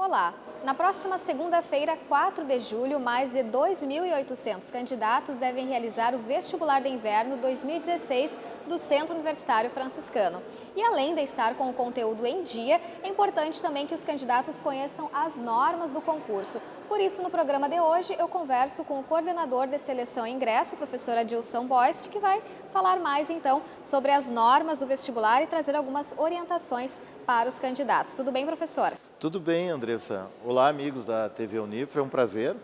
Olá! Na próxima segunda-feira, 4 de julho, mais de 2.800 candidatos devem realizar o Vestibular de Inverno 2016 do Centro Universitário Franciscano. E além de estar com o conteúdo em dia, é importante também que os candidatos conheçam as normas do concurso. Por isso, no programa de hoje, eu converso com o coordenador de seleção e ingresso, professor Adilson Boist, que vai falar mais então sobre as normas do vestibular e trazer algumas orientações para os candidatos. Tudo bem, professora? Tudo bem, Andressa. Olá, amigos da TV Unifra. É um prazer,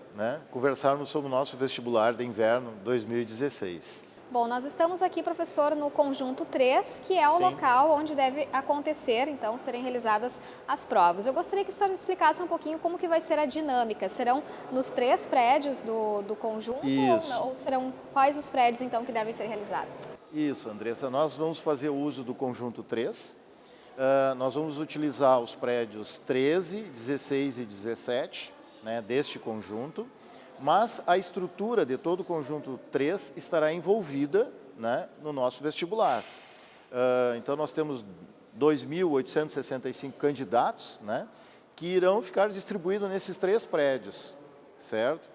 conversarmos sobre o nosso vestibular de inverno 2016. Bom, nós estamos aqui, professor, no conjunto 3, que é o local onde deve acontecer, então, serem realizadas as provas. Eu gostaria que o senhor explicasse um pouquinho como que vai ser a dinâmica. Serão nos 3 prédios do conjunto ou serão quais os prédios, então, que devem ser realizados? Isso, Andressa. Nós vamos fazer uso do conjunto 3. Nós vamos utilizar os prédios 13, 16 e 17, deste conjunto, mas a estrutura de todo o conjunto 3 estará envolvida, no nosso vestibular. Então, nós temos 2.865 candidatos, que irão ficar distribuídos nesses 3 prédios, certo?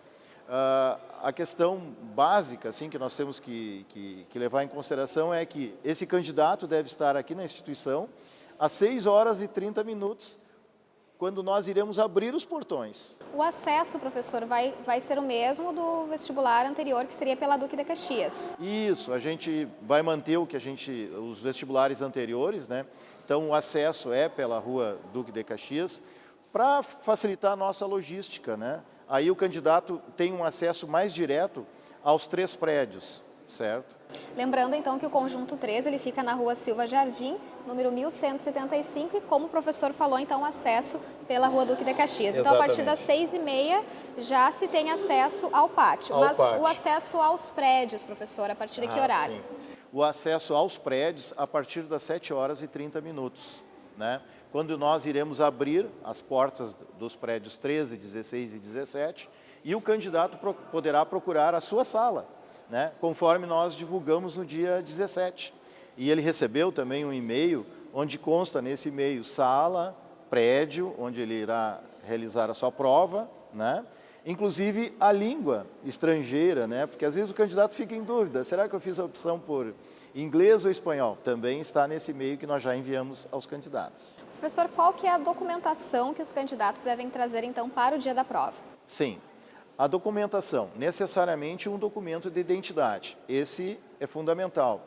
A questão básica assim, que nós temos que levar em consideração é que esse candidato deve estar aqui na instituição às 6h30, quando nós iremos abrir os portões. O acesso, professor, vai ser o mesmo do vestibular anterior, que seria pela Duque de Caxias? Isso, a gente vai manter os vestibulares anteriores, Então, o acesso é pela rua Duque de Caxias, para facilitar a nossa logística, Aí o candidato tem um acesso mais direto aos 3 prédios, certo? Lembrando, então, que o conjunto 3 ele fica na rua Silva Jardim, número 1175, e como o professor falou, então, acesso pela rua Duque de Caxias. Então, a partir das 6h30 já se tem acesso ao pátio. O acesso aos prédios, professor, a partir de que horário? Sim. O acesso aos prédios a partir das 7h30, quando nós iremos abrir as portas dos prédios 13, 16 e 17, e o candidato poderá procurar a sua sala, conforme nós divulgamos no dia 17. E ele recebeu também um e-mail, onde consta nesse e-mail sala, prédio, onde ele irá realizar a sua prova, inclusive a língua estrangeira, porque às vezes o candidato fica em dúvida, será que eu fiz a opção por inglês ou espanhol? Também está nesse e-mail que nós já enviamos aos candidatos. Professor, qual que é a documentação que os candidatos devem trazer, então, para o dia da prova? Sim. A documentação, necessariamente um documento de identidade, esse é fundamental.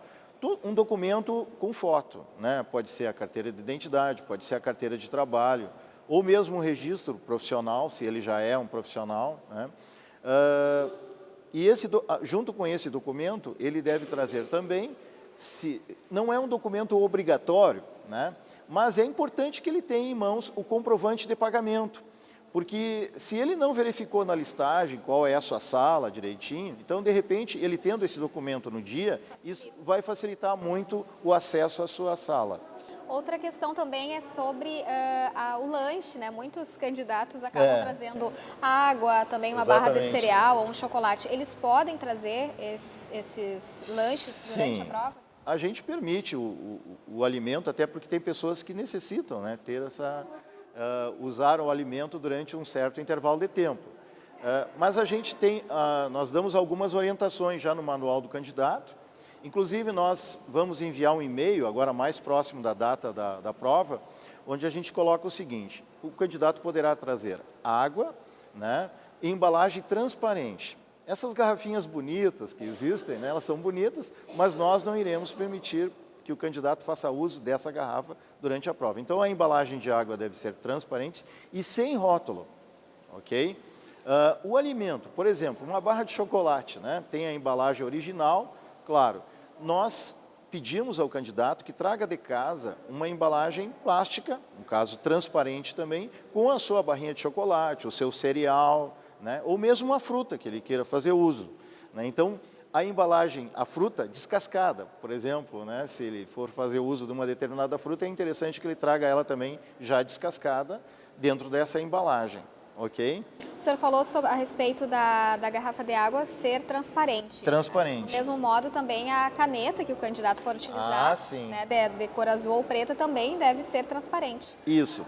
Um documento com foto, pode ser a carteira de identidade, pode ser a carteira de trabalho, ou mesmo um registro profissional, se ele já é um profissional. E junto com esse documento, ele deve trazer também, não é um documento obrigatório, mas é importante que ele tenha em mãos o comprovante de pagamento. Porque se ele não verificou na listagem qual é a sua sala direitinho, então, de repente, ele tendo esse documento no dia, isso vai facilitar muito o acesso à sua sala. Outra questão também é sobre o lanche, Muitos candidatos acabam trazendo água, também uma barra de cereal ou um chocolate. Eles podem trazer esses lanches durante a prova? A gente permite o alimento, até porque tem pessoas que necessitam, ter usar o alimento durante um certo intervalo de tempo. Mas nós damos algumas orientações já no manual do candidato. Inclusive, nós vamos enviar um e-mail, agora mais próximo da data da prova, onde a gente coloca o seguinte: o candidato poderá trazer água, e embalagem transparente. Essas garrafinhas bonitas que existem, elas são bonitas, mas nós não iremos permitir que o candidato faça uso dessa garrafa durante a prova. Então, a embalagem de água deve ser transparente e sem rótulo, ok? O alimento, por exemplo, uma barra de chocolate, tem a embalagem original, claro. Nós pedimos ao candidato que traga de casa uma embalagem plástica, no caso transparente também, com a sua barrinha de chocolate, o seu cereal, ou mesmo uma fruta que ele queira fazer uso. Então, a embalagem, a fruta descascada, por exemplo, se ele for fazer uso de uma determinada fruta, é interessante que ele traga ela também já descascada dentro dessa embalagem, ok? O senhor falou a respeito da garrafa de água ser transparente. Transparente. Do mesmo modo, também a caneta que o candidato for utilizar, sim. né, de cor azul ou preta, também deve ser transparente. Isso.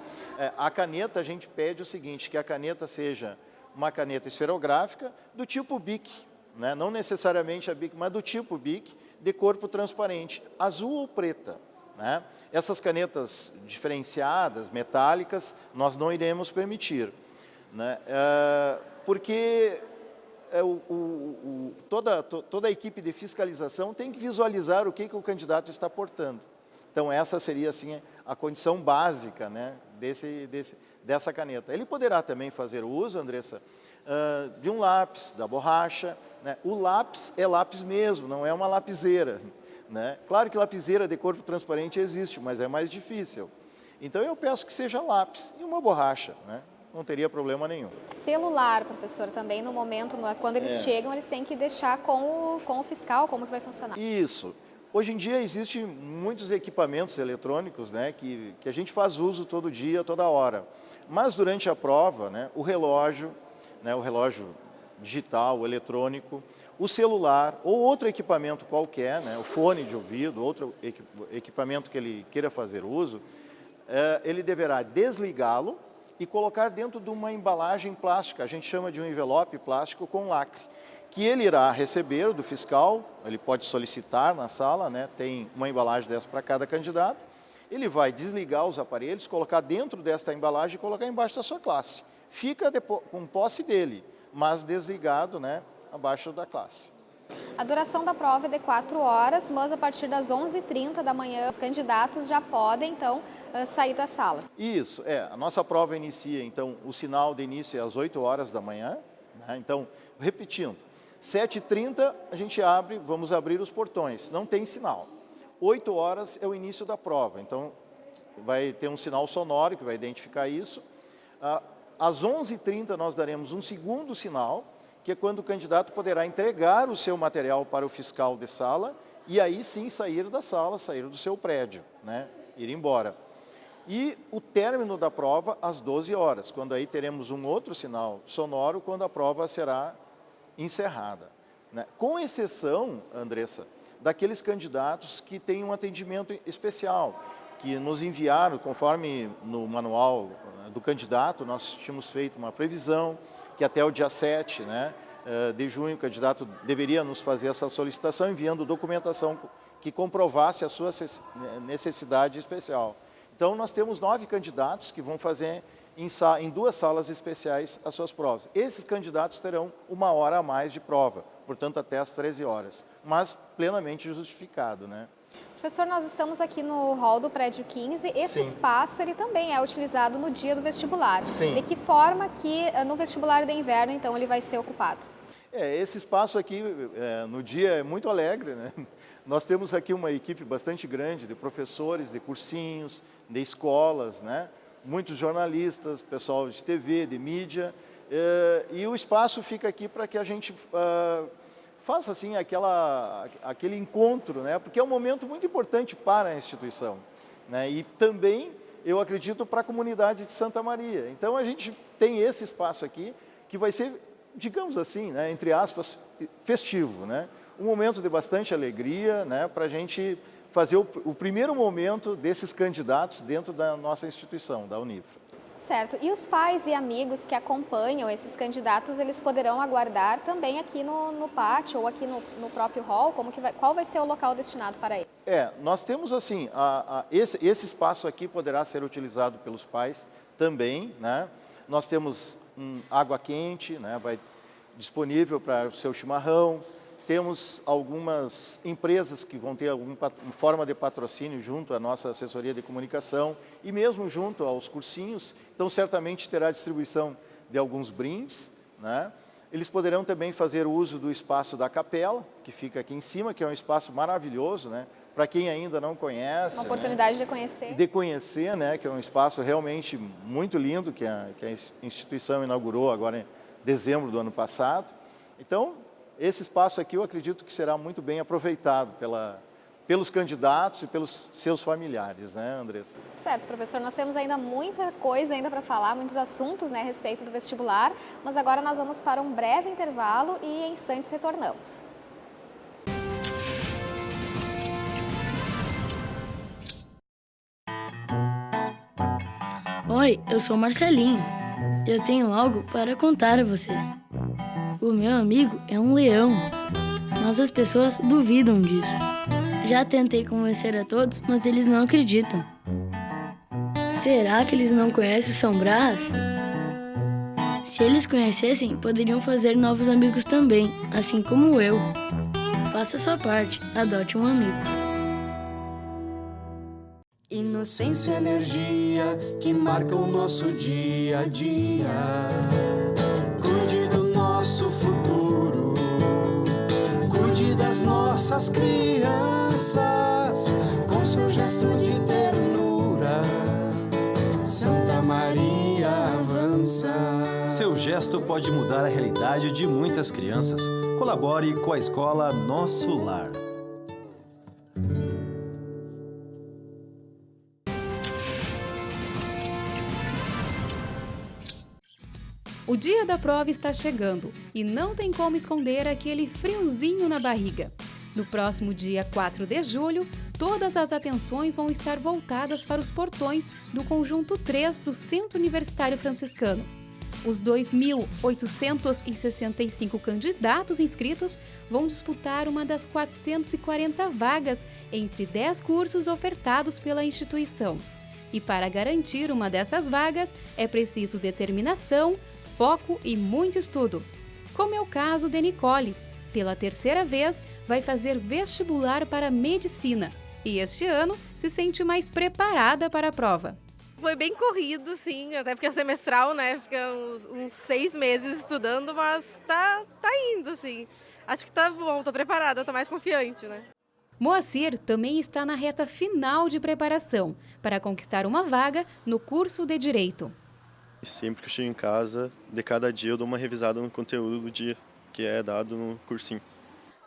A caneta, a gente pede o seguinte, que a caneta seja uma caneta esferográfica do tipo Bic, né? Não necessariamente a Bic, mas do tipo Bic, de corpo transparente, azul ou preta, né? Essas canetas diferenciadas, metálicas, nós não iremos permitir, né? Porque toda a equipe de fiscalização tem que visualizar o que o candidato está portando. Então, essa seria assim, a condição básica, né, dessa caneta. Ele poderá também fazer uso, Andressa, de um lápis, da borracha, né? O lápis é lápis mesmo, não é uma lapiseira, né? Claro que lapiseira de corpo transparente existe, mas é mais difícil. Então, eu peço que seja lápis e uma borracha, né? Não teria problema nenhum. Celular, professor, também no momento, quando eles chegam, eles têm que deixar com o fiscal, como que vai funcionar? Isso. Hoje em dia existem muitos equipamentos eletrônicos, né, que a gente faz uso todo dia, toda hora. Mas durante a prova, né, o relógio digital, o eletrônico, o celular ou outro equipamento qualquer, né, o fone de ouvido, outro equipamento que ele queira fazer uso, ele deverá desligá-lo e colocar dentro de uma embalagem plástica, a gente chama de um envelope plástico com lacre, que ele irá receber do fiscal, ele pode solicitar na sala, né? Tem uma embalagem dessa para cada candidato, ele vai desligar os aparelhos, colocar dentro desta embalagem e colocar embaixo da sua classe. Fica com posse dele, mas desligado, né, abaixo da classe. A duração da prova é de 4 horas, mas a partir das 11h30 da manhã, os candidatos já podem, então, sair da sala. Isso, a nossa prova inicia, então, o sinal de início é às 8 horas da manhã, né? Então, repetindo, 7h30 a gente vamos abrir os portões, não tem sinal. 8 horas é o início da prova, então vai ter um sinal sonoro que vai identificar isso. Às 11h30 nós daremos um segundo sinal, que é quando o candidato poderá entregar o seu material para o fiscal de sala e aí sim sair da sala, sair do seu prédio, né? Ir embora. E o término da prova às 12 horas, quando aí teremos um outro sinal sonoro, quando a prova será encerrada, né? Com exceção, Andressa, daqueles candidatos que têm um atendimento especial, que nos enviaram, conforme no manual do candidato, nós tínhamos feito uma previsão que até o dia 7, né, de junho, o candidato deveria nos fazer essa solicitação, enviando documentação que comprovasse a sua necessidade especial. Então, nós temos 9 candidatos que vão fazer em 2 salas especiais as suas provas. Esses candidatos terão 1 hora a mais de prova, portanto, até às 13 horas, mas plenamente justificado, né? Professor, nós estamos aqui no hall do prédio 15. Esse espaço ele também é utilizado no dia do vestibular. Sim. De que forma que no vestibular de inverno, então, ele vai ser ocupado? Esse espaço aqui no dia é muito alegre, né? Nós temos aqui uma equipe bastante grande de professores, de cursinhos, de escolas, né? Muitos jornalistas, pessoal de TV, de mídia, e o espaço fica aqui para que a gente faça assim aquele encontro, né? Porque é um momento muito importante para a instituição, né? E também, eu acredito, para a comunidade de Santa Maria. Então, a gente tem esse espaço aqui que vai ser, digamos assim, né, entre aspas, festivo, né? Um momento de bastante alegria, né, para a gente fazer o primeiro momento desses candidatos dentro da nossa instituição, da Unifra. Certo. E os pais e amigos que acompanham esses candidatos, eles poderão aguardar também aqui no pátio ou aqui no próprio hall? Qual vai ser o local destinado para eles? Nós temos assim, esse espaço aqui poderá ser utilizado pelos pais também, né? Nós temos água quente, né? Vai disponível para o seu chimarrão. Temos algumas empresas que vão ter alguma forma de patrocínio junto à nossa assessoria de comunicação e mesmo junto aos cursinhos. Então, certamente terá distribuição de alguns brindes, né? Eles poderão também fazer uso do espaço da capela, que fica aqui em cima, que é um espaço maravilhoso, né? Para quem ainda não conhece. Uma oportunidade, né, de conhecer. De conhecer, né? Que é um espaço realmente muito lindo, que a instituição inaugurou agora em dezembro do ano passado. Então, esse espaço aqui eu acredito que será muito bem aproveitado pelos candidatos e pelos seus familiares, né, Andressa? Certo, professor, nós temos ainda muita coisa ainda para falar, muitos assuntos, né, a respeito do vestibular, mas agora nós vamos para um breve intervalo e em instantes retornamos. Oi, eu sou Marcelinho. Eu tenho algo para contar a você. O meu amigo é um leão, mas as pessoas duvidam disso. Já tentei convencer a todos, mas eles não acreditam. Será que eles não conhecem o São Brás? Se eles conhecessem, poderiam fazer novos amigos também, assim como eu. Faça a sua parte, adote um amigo. Inocência e energia que marcam o nosso dia a dia. Cuide do nosso futuro, cuide das nossas crianças, com seu gesto de ternura, Santa Maria avança. Seu gesto pode mudar a realidade de muitas crianças. Colabore com a escola Nosso Lar. O dia da prova está chegando e não tem como esconder aquele friozinho na barriga. No próximo dia 4 de julho, todas as atenções vão estar voltadas para os portões do Conjunto 3 do Centro Universitário Franciscano. Os 2.865 candidatos inscritos vão disputar uma das 440 vagas entre 10 cursos ofertados pela instituição. E para garantir uma dessas vagas, é preciso determinação, foco e muito estudo. Como é o caso de Nicole. Pela terceira vez, vai fazer vestibular para medicina e este ano se sente mais preparada para a prova. Foi bem corrido, sim, até porque é semestral, né? Fica uns 6 meses estudando, mas tá indo, assim. Acho que tá bom, tô preparada, tô mais confiante, né? Moacir também está na reta final de preparação para conquistar uma vaga no curso de Direito. Sempre que eu chego em casa, de cada dia eu dou uma revisada no conteúdo do dia, que é dado no cursinho.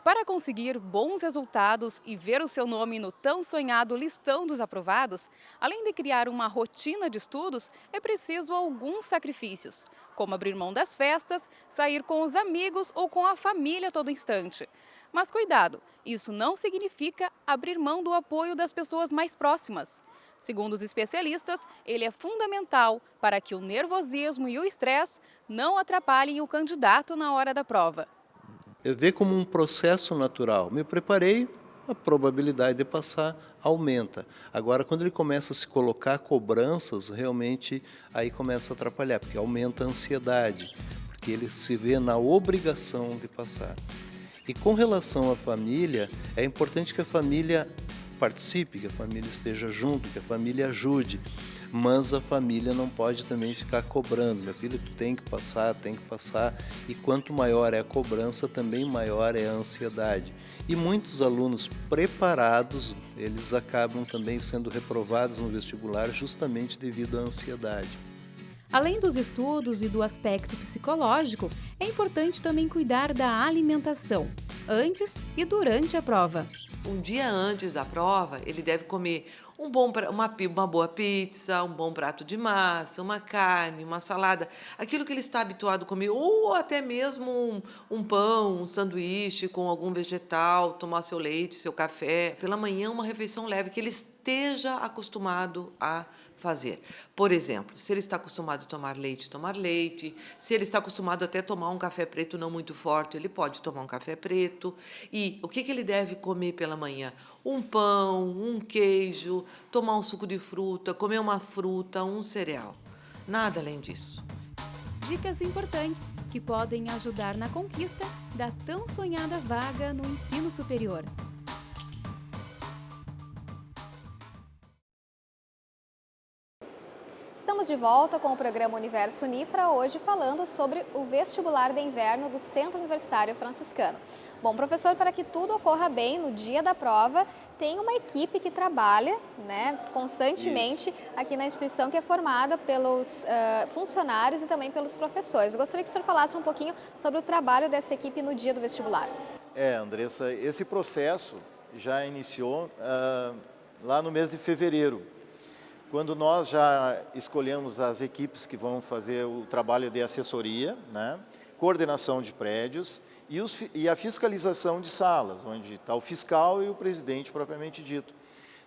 Para conseguir bons resultados e ver o seu nome no tão sonhado listão dos aprovados, além de criar uma rotina de estudos, é preciso alguns sacrifícios, como abrir mão das festas, sair com os amigos ou com a família a todo instante. Mas cuidado, isso não significa abrir mão do apoio das pessoas mais próximas. Segundo os especialistas, ele é fundamental para que o nervosismo e o estresse não atrapalhem o candidato na hora da prova. Eu vejo como um processo natural. Me preparei, a probabilidade de passar aumenta. Agora, quando ele começa a se colocar cobranças, realmente aí começa a atrapalhar, porque aumenta a ansiedade, porque ele se vê na obrigação de passar. E com relação à família, é importante que a família participe, que a família esteja junto, que a família ajude, mas a família não pode também ficar cobrando. Meu filho, tu tem que passar, e quanto maior é a cobrança, também maior é a ansiedade. E muitos alunos preparados, eles acabam também sendo reprovados no vestibular justamente devido à ansiedade. Além dos estudos e do aspecto psicológico, é importante também cuidar da alimentação, antes e durante a prova. Um dia antes da prova, ele deve comer uma boa pizza, um bom prato de massa, uma carne, uma salada, aquilo que ele está habituado a comer, ou até mesmo um pão, um sanduíche com algum vegetal, tomar seu leite, seu café. Pela manhã, uma refeição leve, que ele esteja acostumado a fazer. Por exemplo, se ele está acostumado a tomar leite. Se ele está acostumado até a tomar um café preto não muito forte, ele pode tomar um café preto. E o que ele deve comer pela manhã? Um pão, um queijo, tomar um suco de fruta, comer uma fruta, um cereal. Nada além disso. Dicas importantes que podem ajudar na conquista da tão sonhada vaga no ensino superior. Estamos de volta com o programa Universo Unifra, hoje falando sobre o vestibular de inverno do Centro Universitário Franciscano. Bom, professor, para que tudo ocorra bem no dia da prova, tem uma equipe que trabalha, né, constantemente aqui na instituição, que é formada pelos funcionários e também pelos professores. Eu gostaria que o senhor falasse um pouquinho sobre o trabalho dessa equipe no dia do vestibular. Andressa, esse processo já iniciou lá no mês de fevereiro, quando nós já escolhemos as equipes que vão fazer o trabalho de assessoria, né, coordenação de prédios e a fiscalização de salas, onde está o fiscal e o presidente propriamente dito.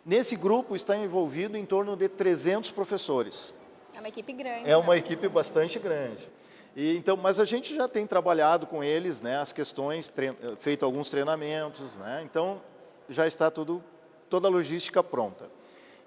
Nesse grupo está envolvido em torno de 300 professores. É uma equipe grande. É uma equipe bastante grande. Então, mas a gente já tem trabalhado com eles, né, as questões, feito alguns treinamentos, né, então já está toda a logística pronta.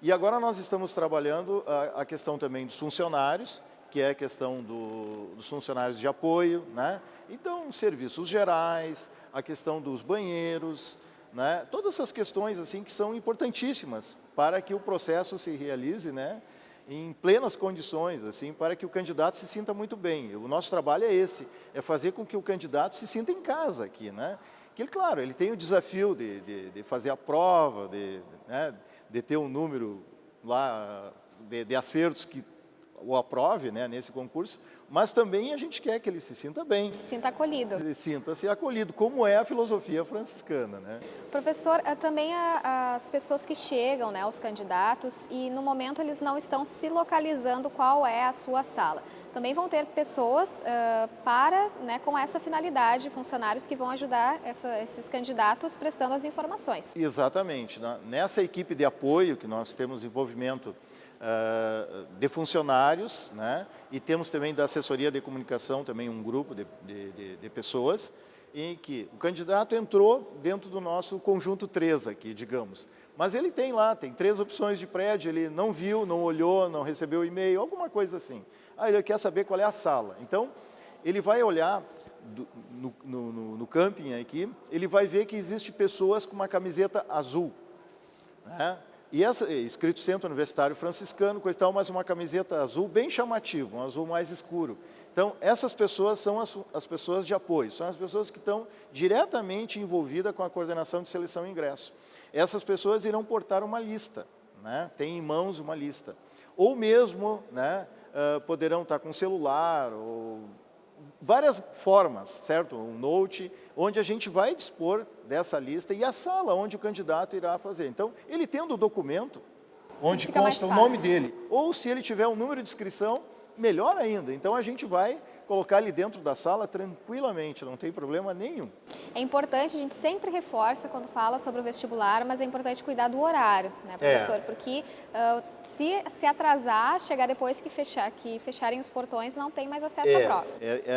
E agora nós estamos trabalhando a questão também dos funcionários, que é a questão dos funcionários de apoio, né, então serviços gerais, a questão dos banheiros, né, todas essas questões assim que são importantíssimas para que o processo se realize, né, em plenas condições, assim, para que o candidato se sinta muito bem. O nosso trabalho é esse, é fazer com que o candidato se sinta em casa aqui, né? Que, claro, ele tem o desafio de fazer a prova, de ter um número lá de acertos que o aprove, né, nesse concurso, mas também a gente quer que ele se sinta bem. Se sinta acolhido. Sinta-se acolhido, como é a filosofia franciscana, né? Professor, também as pessoas que chegam, né, os candidatos, e no momento eles não estão se localizando qual é a sua sala. Também vão ter pessoas com essa finalidade, funcionários que vão ajudar esses candidatos prestando as informações. Exatamente. Nessa equipe de apoio que nós temos envolvimento de funcionários, né? E temos também da assessoria de comunicação também um grupo de pessoas em que o candidato entrou dentro do nosso conjunto 3 aqui, digamos. Mas ele tem 3 opções de prédio, ele não viu, não olhou, não recebeu e-mail, alguma coisa assim. Ele quer saber qual é a sala. Então, ele vai olhar no camping aqui, ele vai ver que existe pessoas com uma camiseta azul, né? E escrito Centro Universitário Franciscano, coisa e tal, mas uma camiseta azul bem chamativa, um azul mais escuro. Então, essas pessoas são as pessoas de apoio, são as pessoas que estão diretamente envolvidas com a coordenação de seleção e ingresso. Essas pessoas irão portar uma lista, né? Tem em mãos uma lista. Ou mesmo, né, poderão estar com celular, ou várias formas, certo? Um note, onde a gente vai dispor dessa lista e a sala onde o candidato irá fazer. Então, ele tendo o documento, onde consta o nome dele, ou se ele tiver um número de inscrição, melhor ainda. Então, a gente vai colocar ele dentro da sala tranquilamente, não tem problema nenhum. É importante, a gente sempre reforça quando fala sobre o vestibular, mas é importante cuidar do horário, né, professor? Porque se atrasar, chegar depois que fecharem os portões, não tem mais acesso à prova.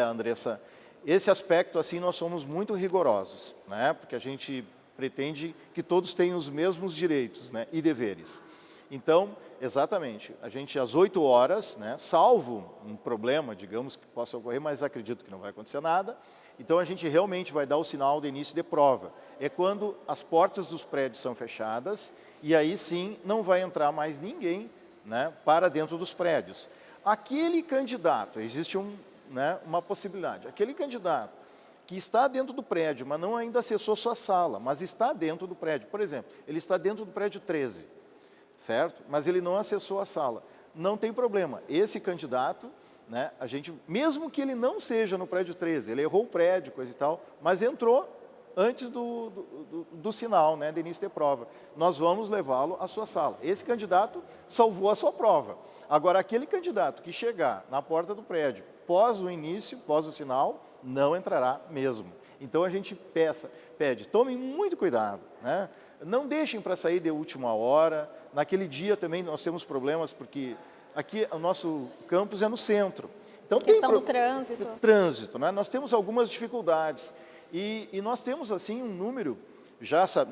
Andressa, esse aspecto, assim, nós somos muito rigorosos, né? Porque a gente pretende que todos tenham os mesmos direitos, né, e deveres. Então, exatamente, a gente às 8 horas, né, salvo um problema, digamos, que possa ocorrer, mas acredito que não vai acontecer nada, então a gente realmente vai dar o sinal de início de prova. É quando as portas dos prédios são fechadas e aí sim não vai entrar mais ninguém, né, para dentro dos prédios. Aquele candidato, existe uma possibilidade, aquele candidato que está dentro do prédio, mas não ainda acessou sua sala, mas está dentro do prédio, por exemplo, ele está dentro do prédio 13, certo? Mas ele não acessou a sala. Não tem problema. Esse candidato, né, a gente, mesmo que ele não seja no prédio 13, ele errou o prédio, coisa e tal, mas entrou antes do sinal, né, de início de prova. Nós vamos levá-lo à sua sala. Esse candidato salvou a sua prova. Agora, aquele candidato que chegar na porta do prédio pós o início, pós o sinal, não entrará mesmo. Então, a gente pede, tomem muito cuidado, né? Não deixem para sair de última hora. Naquele dia também nós temos problemas, porque aqui o nosso campus é no centro. Então, questão do trânsito. Trânsito, né? Nós temos algumas dificuldades. E nós temos, assim, um número,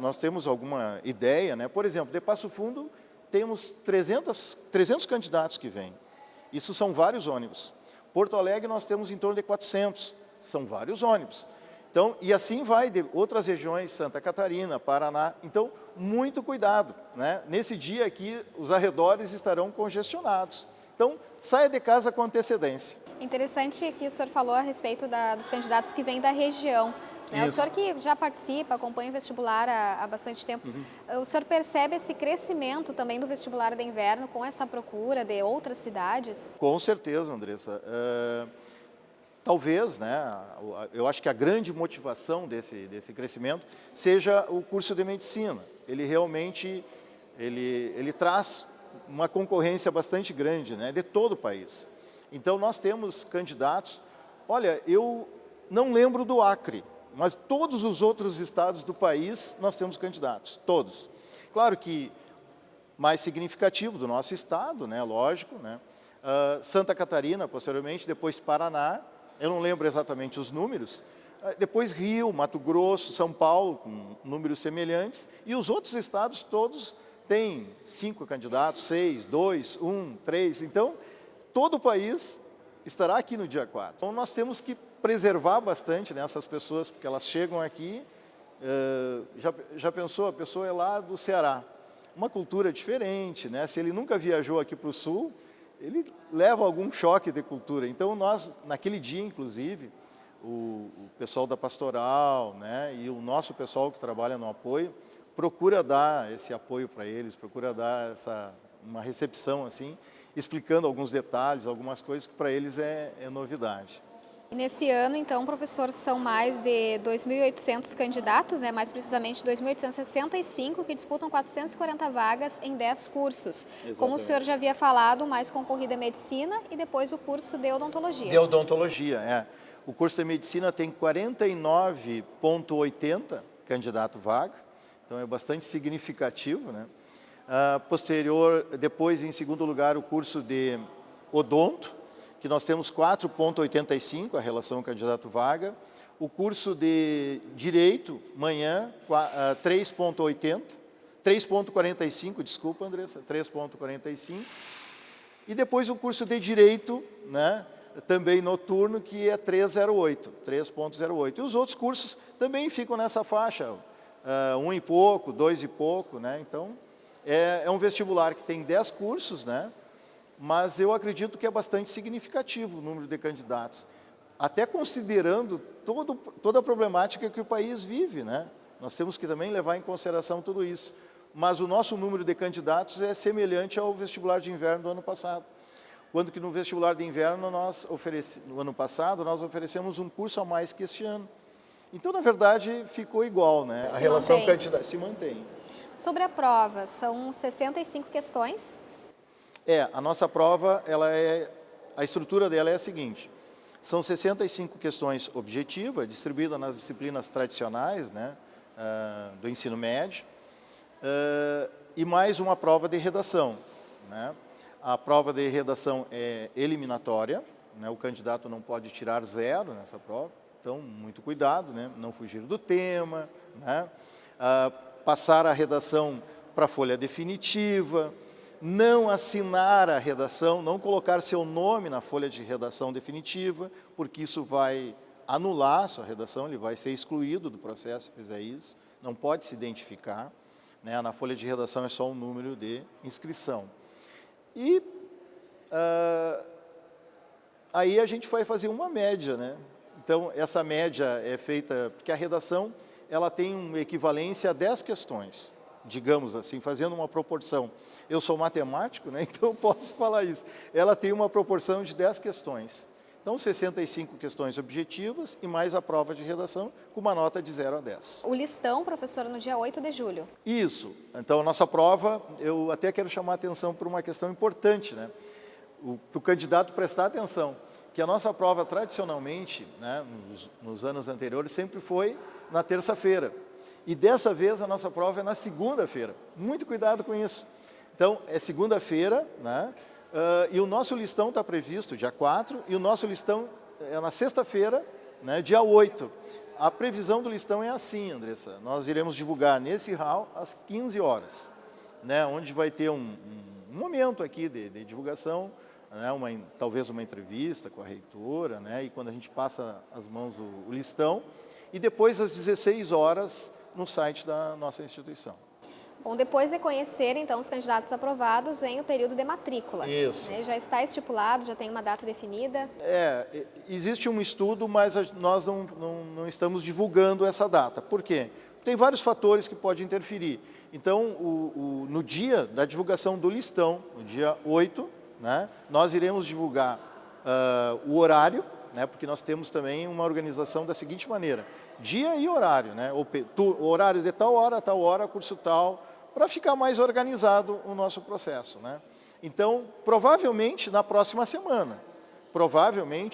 nós temos alguma ideia, né? Por exemplo, de Passo Fundo, temos 300 candidatos que vêm. Isso são vários ônibus. Porto Alegre, nós temos em torno de 400. São vários ônibus. Então, e assim vai de outras regiões, Santa Catarina, Paraná. Então, muito cuidado, né? Nesse dia aqui, os arredores estarão congestionados. Então, saia de casa com antecedência. Interessante que o senhor falou a respeito dos candidatos que vêm da região. Né? O senhor que já participa, acompanha o vestibular há bastante tempo, o senhor percebe esse crescimento também do vestibular de inverno com essa procura de outras cidades? Com certeza, Andressa. talvez, né, eu acho que a grande motivação desse crescimento seja o curso de medicina. Ele realmente ele traz uma concorrência bastante grande, né, de todo o país. Então, nós temos candidatos. Olha, eu não lembro do Acre, mas todos os outros estados do país nós temos candidatos, todos. Claro que mais significativo do nosso estado, né, lógico, né, Santa Catarina, posteriormente, depois Paraná, eu não lembro exatamente os números, depois Rio, Mato Grosso, São Paulo, com números semelhantes, e os outros estados todos têm 5 candidatos, 6, 2, 1, 3, então todo o país estará aqui no dia 4. Então nós temos que preservar bastante, né, essas pessoas, porque elas chegam aqui, já pensou, a pessoa é lá do Ceará, uma cultura diferente, né? Se ele nunca viajou aqui para o Sul, ele leva algum choque de cultura. Então nós, naquele dia inclusive, o pessoal da pastoral, né, e o nosso pessoal que trabalha no apoio, procura dar esse apoio para eles, procura dar uma recepção assim, explicando alguns detalhes, algumas coisas que para eles é novidade. E nesse ano, então, professor, são mais de 2.800 candidatos, né, mais precisamente 2.865, que disputam 440 vagas em 10 cursos. Exatamente. Como o senhor já havia falado, o mais concorrido é medicina e depois o curso de odontologia. De odontologia, é. O curso de medicina tem 49,80 candidato vaga, então é bastante significativo, né? Depois, em segundo lugar, o curso de odonto, que nós temos 4,85 a relação candidato-vaga. O curso de Direito, manhã, 3,45, desculpa, Andressa, 3,45. E depois o curso de Direito, né, também noturno, que é 3,08. E os outros cursos também ficam nessa faixa, 1 e pouco, 2 e pouco, né? Então, é um vestibular que tem 10 cursos, né? Mas eu acredito que é bastante significativo o número de candidatos, até considerando toda a problemática que o país vive, né? Nós temos que também levar em consideração tudo isso. Mas o nosso número de candidatos é semelhante ao vestibular de inverno do ano passado. Quando que no vestibular de inverno, no ano passado, nós oferecemos um curso a mais que este ano. Então, na verdade, ficou igual, né? A relação candidato se mantém. Sobre a prova, são 65 questões. A nossa prova, a estrutura dela é a seguinte: são 65 questões objetivas, distribuídas nas disciplinas tradicionais, né, do ensino médio, e mais uma prova de redação, né? A prova de redação é eliminatória, né, o candidato não pode tirar 0 nessa prova, então muito cuidado, né, não fugir do tema, né, passar a redação para a folha definitiva, não assinar a redação, não colocar seu nome na folha de redação definitiva, porque isso vai anular a sua redação, ele vai ser excluído do processo se fizer isso, não pode se identificar, né? Na folha de redação é só um número de inscrição. E aí a gente vai fazer uma média, né? Então, essa média é feita, porque a redação ela tem uma equivalência a 10 questões. Digamos assim, fazendo uma proporção. Eu sou matemático, né, então eu posso falar isso. Ela tem uma proporção de 10 questões. Então, 65 questões objetivas e mais a prova de redação com uma nota de 0 a 10. O listão, professor, no dia 8 de julho. Isso. Então, a nossa prova, eu até quero chamar a atenção por uma questão importante, né? Para o candidato prestar atenção, que a nossa prova, tradicionalmente, né, nos anos anteriores, sempre foi na terça-feira. E dessa vez a nossa prova é na segunda-feira. Muito cuidado com isso. Então, é segunda-feira, né? E o nosso listão está previsto dia 4, e o nosso listão é na sexta-feira, né, dia 8. A previsão do listão é assim, Andressa. Nós iremos divulgar nesse hall às 15 horas, né, onde vai ter um momento aqui de divulgação, né, talvez uma entrevista com a reitora, né, e quando a gente passa as mãos o listão, e depois às 16 horas no site da nossa instituição. Bom, depois de conhecer, então, os candidatos aprovados, vem o período de matrícula. Isso. Né? Já está estipulado, já tem uma data definida? Existe um estudo, mas nós não estamos divulgando essa data. Por quê? Tem vários fatores que podem interferir. Então, no dia da divulgação do listão, no dia 8, né, nós iremos divulgar o horário, né? Porque nós temos também uma organização da seguinte maneira, dia e horário, né? O horário de tal hora, curso tal, para ficar mais organizado o nosso processo, né? Então, provavelmente na próxima semana,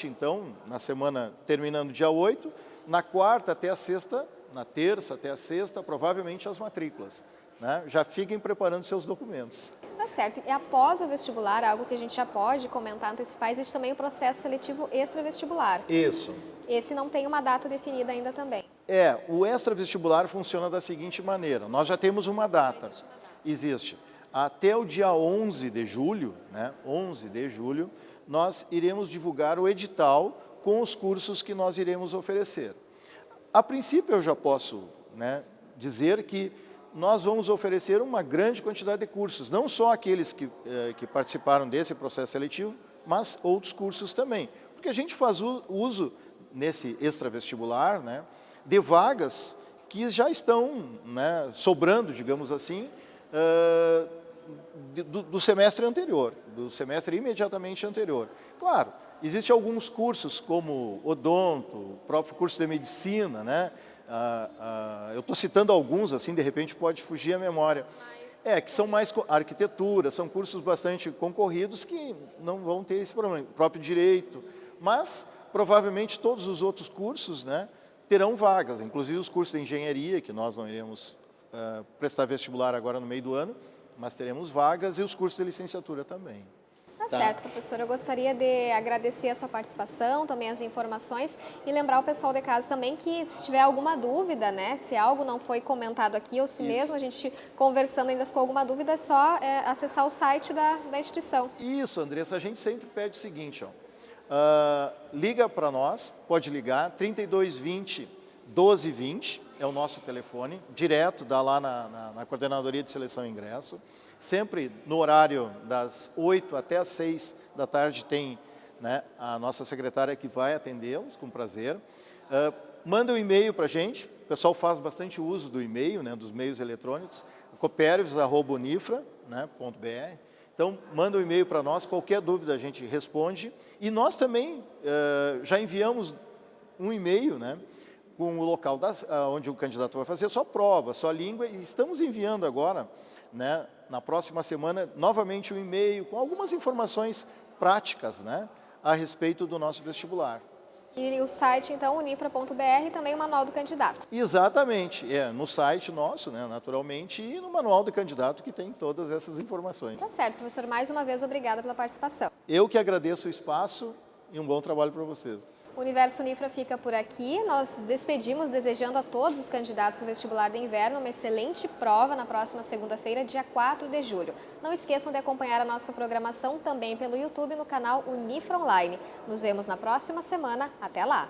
então, na semana terminando dia 8, na quarta até a sexta, na terça até a sexta, provavelmente as matrículas, né? Já fiquem preparando seus documentos. Tá certo. E após o vestibular, algo que a gente já pode comentar, antecipar, existe também o processo seletivo extra-vestibular. Isso. Esse não tem uma data definida ainda também. O extra-vestibular funciona da seguinte maneira, nós já temos uma data, existe. Até o dia 11 de julho, né, 11 de julho, nós iremos divulgar o edital com os cursos que nós iremos oferecer. A princípio, eu já posso, né, dizer que nós vamos oferecer uma grande quantidade de cursos, não só aqueles que participaram desse processo seletivo, mas outros cursos também. Porque a gente faz uso, nesse extra-vestibular, né, de vagas que já estão, né, sobrando, digamos assim, do semestre anterior, do semestre imediatamente anterior. Claro, existem alguns cursos como odonto, o próprio curso de medicina, né? Eu estou citando alguns, assim, de repente pode fugir a memória. Que são mais arquitetura, são cursos bastante concorridos que não vão ter esse problema, o próprio direito, mas provavelmente todos os outros cursos, né, terão vagas, inclusive os cursos de engenharia, que nós não iremos prestar vestibular agora no meio do ano, mas teremos vagas, e os cursos de licenciatura também. Tá certo, professor. Eu gostaria de agradecer a sua participação, também as informações, e lembrar o pessoal de casa também que, se tiver alguma dúvida, né, se algo não foi comentado aqui, ou se mesmo a gente conversando ainda ficou alguma dúvida, é só acessar o site da instituição. Isso, Andressa, a gente sempre pede o seguinte, liga para nós, pode ligar, 3220 1220, é o nosso telefone, direto, dá lá na Coordenadoria de Seleção e Ingresso. Sempre no horário das 8 até as 6 da tarde tem, né, a nossa secretária que vai atendê-los com prazer. Manda um e-mail para a gente, o pessoal faz bastante uso do e-mail, né, dos meios eletrônicos, coperves@unifra.br. Então, manda um e-mail para nós, qualquer dúvida a gente responde. E nós também já enviamos um e-mail, né, com o local onde o candidato vai fazer sua prova, sua língua, e estamos enviando agora, né, na próxima semana, novamente um e-mail com algumas informações práticas, né, a respeito do nosso vestibular. E o site, então, unifra.br, também o manual do candidato. Exatamente, no site nosso, né, naturalmente, e no manual do candidato que tem todas essas informações. Tá certo, professor. Mais uma vez, obrigada pela participação. Eu que agradeço o espaço e um bom trabalho para vocês. O Universo Unifra fica por aqui. Nós despedimos desejando a todos os candidatos no vestibular de inverno uma excelente prova na próxima segunda-feira, dia 4 de julho. Não esqueçam de acompanhar a nossa programação também pelo YouTube no canal Unifra Online. Nos vemos na próxima semana. Até lá!